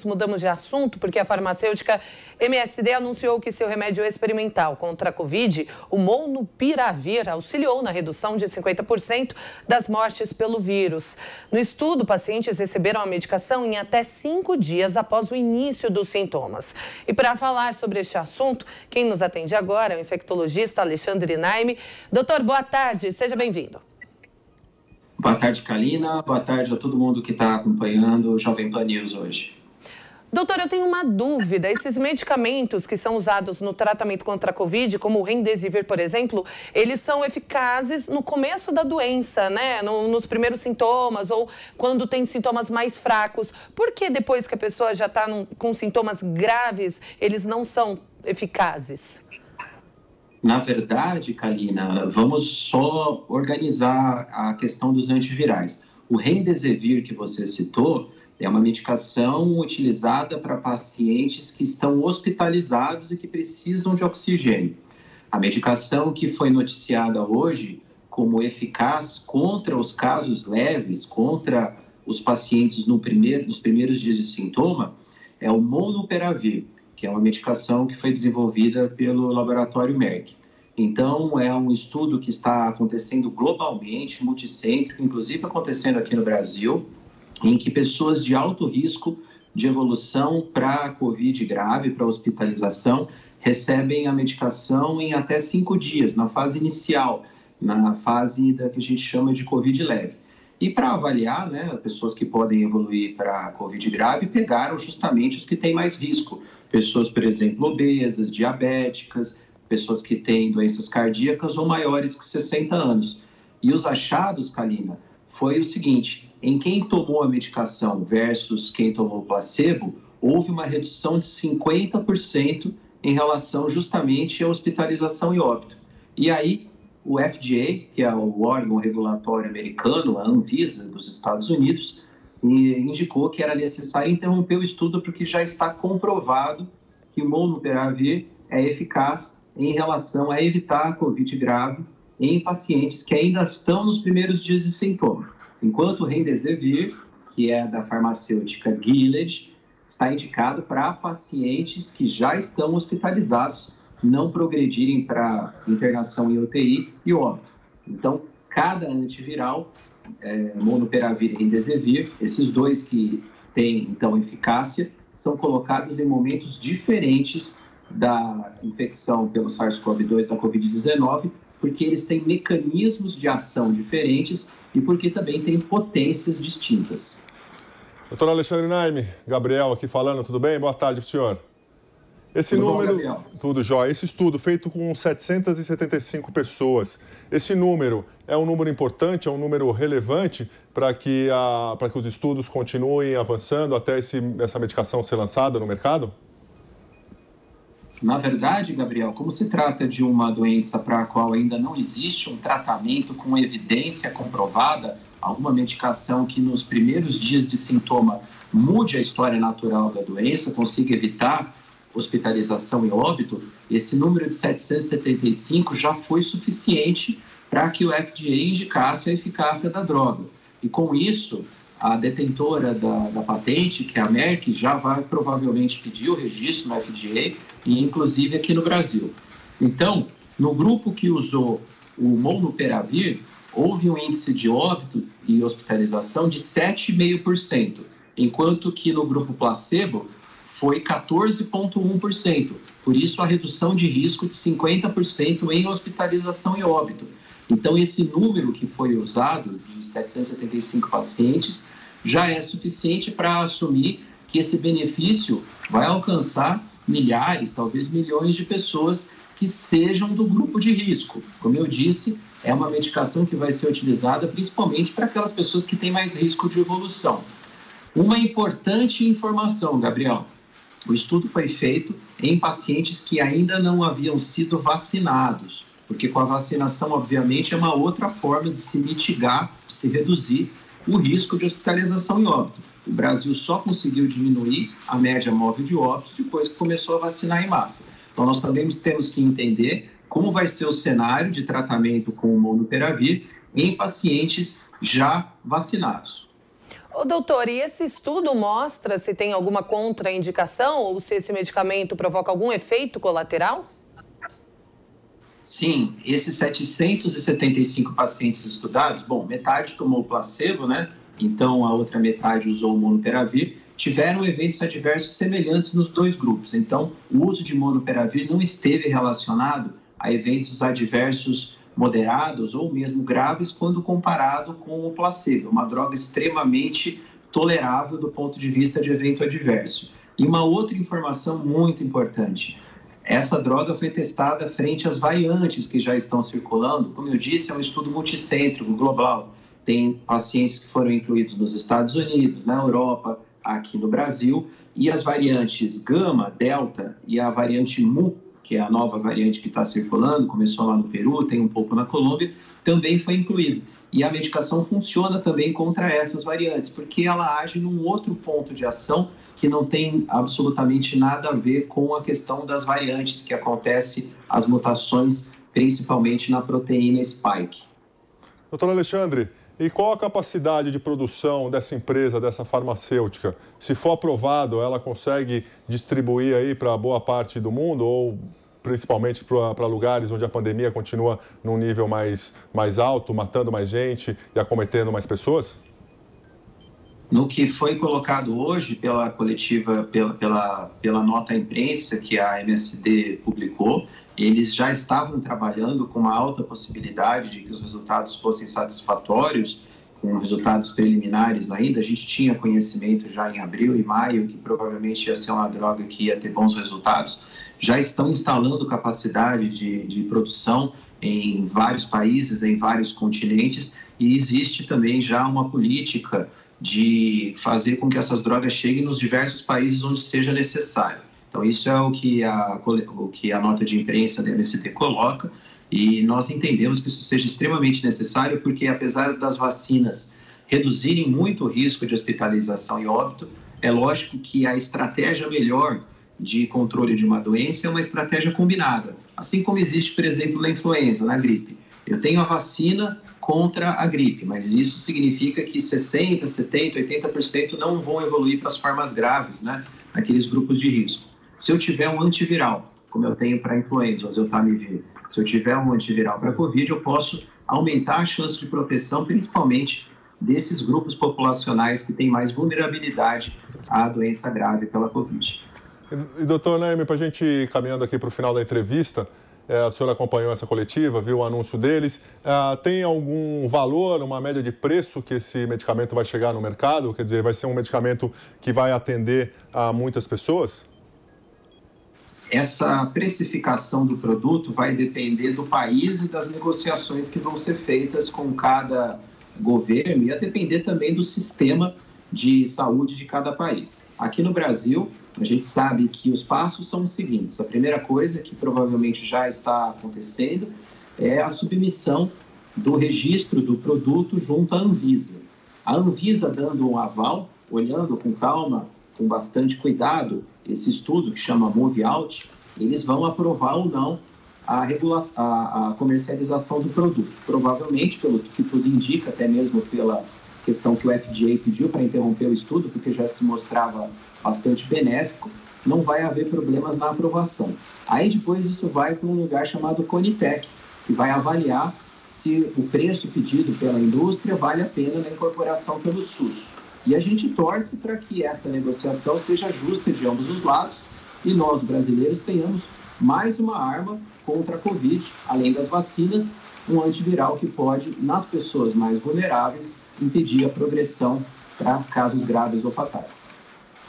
Mudamos de assunto porque a farmacêutica MSD anunciou que seu remédio experimental contra a Covid, o Molnupiravir, auxiliou na redução de 50% das mortes pelo vírus. No estudo, pacientes receberam a medicação em até 5 dias após o início dos sintomas. E para falar sobre este assunto, quem nos atende agora é o infectologista Alexandre Naime. Doutor, boa tarde, seja bem-vindo. Boa tarde, Kalina. Boa tarde a todo mundo que está acompanhando o Jovem Pan News hoje. Doutor, eu tenho uma dúvida. Esses medicamentos que são usados no tratamento contra a Covid, como o Remdesivir, por exemplo, eles são eficazes no começo da doença, né? Nos primeiros sintomas ou quando tem sintomas mais fracos. Por que depois que a pessoa já está com sintomas graves, eles não são eficazes? Na verdade, Kalina, vamos só organizar a questão dos antivirais. O Remdesivir que você citou é uma medicação utilizada para pacientes que estão hospitalizados e que precisam de oxigênio. A medicação que foi noticiada hoje como eficaz contra os casos leves, contra os pacientes nos primeiros dias de sintoma, é o Molnupiravir, que é uma medicação que foi desenvolvida pelo laboratório Merck. Então, é um estudo que está acontecendo globalmente, multicêntrico, inclusive acontecendo aqui no Brasil, em que pessoas de alto risco de evolução para Covid grave, para hospitalização, recebem a medicação em até 5 dias, na fase inicial, na fase da que a gente chama de Covid leve. E para avaliar, né, pessoas que podem evoluir para Covid grave, pegaram justamente os que têm mais risco. Pessoas, por exemplo, obesas, diabéticas, pessoas que têm doenças cardíacas ou maiores que 60 anos. E os achados, Kalina, foi o seguinte: em quem tomou a medicação versus quem tomou o placebo, houve uma redução de 50% em relação justamente à hospitalização e óbito. E aí, o FDA, que é o órgão regulatório americano, a Anvisa dos Estados Unidos, indicou que era necessário interromper o estudo porque já está comprovado que o Molnupiravir é eficaz em relação a evitar a Covid grave em pacientes que ainda estão nos primeiros dias de sintoma. Enquanto o Remdesivir, que é da farmacêutica Gilead, está indicado para pacientes que já estão hospitalizados não progredirem para internação em UTI e óbito. Então, cada antiviral, Molnupiravir e Remdesivir, esses dois que têm, então, eficácia, são colocados em momentos diferentes da infecção pelo SARS-CoV-2 da Covid-19, porque eles têm mecanismos de ação diferentes e porque também têm potências distintas. Doutor Alexandre Naime, Gabriel aqui falando, tudo bem? Boa tarde para o senhor. Esse tudo número, bom, Gabriel? Tudo jóia. Esse estudo feito com 775 pessoas, esse número é um número importante, é um número relevante para que os estudos continuem avançando até essa medicação ser lançada no mercado? Na verdade, Gabriel, como se trata de uma doença para a qual ainda não existe um tratamento com evidência comprovada, alguma medicação que nos primeiros dias de sintoma mude a história natural da doença, consiga evitar hospitalização e óbito, esse número de 775 já foi suficiente para que o FDA indicasse a eficácia da droga. E com isso, a detentora da patente, que é a Merck, já vai provavelmente pedir o registro no FDA e inclusive aqui no Brasil. Então, no grupo que usou o Molnupiravir, houve um índice de óbito e hospitalização de 7,5%, enquanto que no grupo placebo foi 14,1%. Por isso, a redução de risco de 50% em hospitalização e óbito. Então, esse número que foi usado, de 775 pacientes, já é suficiente para assumir que esse benefício vai alcançar milhares, talvez milhões de pessoas que sejam do grupo de risco. Como eu disse, é uma medicação que vai ser utilizada principalmente para aquelas pessoas que têm mais risco de evolução. Uma importante informação, Gabriel: o estudo foi feito em pacientes que ainda não haviam sido vacinados, porque com a vacinação, obviamente, é uma outra forma de se mitigar, de se reduzir o risco de hospitalização e óbito. O Brasil só conseguiu diminuir a média móvel de óbitos depois que começou a vacinar em massa. Então, nós também temos que entender como vai ser o cenário de tratamento com o Molnupiravir em pacientes já vacinados. Ô, doutor, e esse estudo mostra se tem alguma contraindicação ou se esse medicamento provoca algum efeito colateral? Sim, esses 775 pacientes estudados, bom, metade tomou placebo, né? Então a outra metade usou o Molnupiravir, tiveram eventos adversos semelhantes nos dois grupos. Então, o uso de Molnupiravir não esteve relacionado a eventos adversos moderados ou mesmo graves quando comparado com o placebo, uma droga extremamente tolerável do ponto de vista de evento adverso. E uma outra informação muito importante: essa droga foi testada frente às variantes que já estão circulando. Como eu disse, é um estudo multicêntrico, global. Tem pacientes que foram incluídos nos Estados Unidos, na Europa, aqui no Brasil, e as variantes Gama, Delta e a variante Mu, que é a nova variante que está circulando, começou lá no Peru, tem um pouco na Colômbia, também foi incluído. E a medicação funciona também contra essas variantes, porque ela age num outro ponto de ação que não tem absolutamente nada a ver com a questão das variantes que acontece, as mutações, principalmente na proteína spike. Doutor Alexandre, e qual a capacidade de produção dessa empresa, dessa farmacêutica? Se for aprovado, ela consegue distribuir aí para boa parte do mundo ou principalmente para lugares onde a pandemia continua num nível mais alto, matando mais gente e acometendo mais pessoas? No que foi colocado hoje pela coletiva, pela nota à imprensa que a MSD publicou, eles já estavam trabalhando com uma alta possibilidade de que os resultados fossem satisfatórios, com resultados preliminares ainda. A gente tinha conhecimento já em abril e maio que provavelmente ia ser uma droga que ia ter bons resultados. Já estão instalando capacidade de produção em vários países, em vários continentes, e existe também já uma política de fazer com que essas drogas cheguem nos diversos países onde seja necessário. Então, isso é o que a nota de imprensa da MSD coloca, e nós entendemos que isso seja extremamente necessário, porque apesar das vacinas reduzirem muito o risco de hospitalização e óbito, é lógico que a estratégia melhor de controle de uma doença é uma estratégia combinada. Assim como existe, por exemplo, na influenza, na gripe. Eu tenho a vacina contra a gripe, mas isso significa que 60%, 70%, 80% não vão evoluir para as formas graves, né? Naqueles grupos de risco. Se eu tiver um antiviral, como eu tenho para a influenza, oseltamivir, se eu tiver um antiviral para a Covid, eu posso aumentar a chance de proteção, principalmente desses grupos populacionais que têm mais vulnerabilidade à doença grave pela Covid. E doutor Naime, para a gente ir caminhando aqui para o final da entrevista, a senhora acompanhou essa coletiva, viu o anúncio deles. Tem algum valor, uma média de preço que esse medicamento vai chegar no mercado? Quer dizer, vai ser um medicamento que vai atender a muitas pessoas? Essa precificação do produto vai depender do país e das negociações que vão ser feitas com cada governo e a depender também do sistema de saúde de cada país. Aqui no Brasil, a gente sabe que os passos são os seguintes. A primeira coisa, que provavelmente já está acontecendo, é a submissão do registro do produto junto à Anvisa. A Anvisa dando um aval, olhando com calma, com bastante cuidado, esse estudo que chama MoveOut, eles vão aprovar ou não a comercialização do produto. Provavelmente, pelo que tudo indica, até mesmo pela questão que o FDA pediu para interromper o estudo, porque já se mostrava bastante benéfico, não vai haver problemas na aprovação. Aí depois isso vai para um lugar chamado Conitec, que vai avaliar se o preço pedido pela indústria vale a pena na incorporação pelo SUS. E a gente torce para que essa negociação seja justa de ambos os lados e nós, brasileiros, tenhamos mais uma arma contra a Covid, além das vacinas, um antiviral que pode, nas pessoas mais vulneráveis, impedir a progressão para casos graves ou fatais.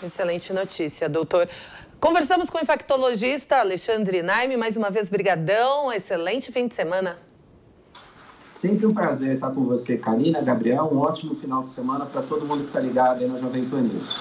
Excelente notícia, doutor. Conversamos com o infectologista Alexandre Naime. Mais uma vez, brigadão. Excelente fim de semana. Sempre um prazer estar com você, Karina, Gabriel. Um ótimo final de semana para todo mundo que está ligado aí na Jovem Pan News.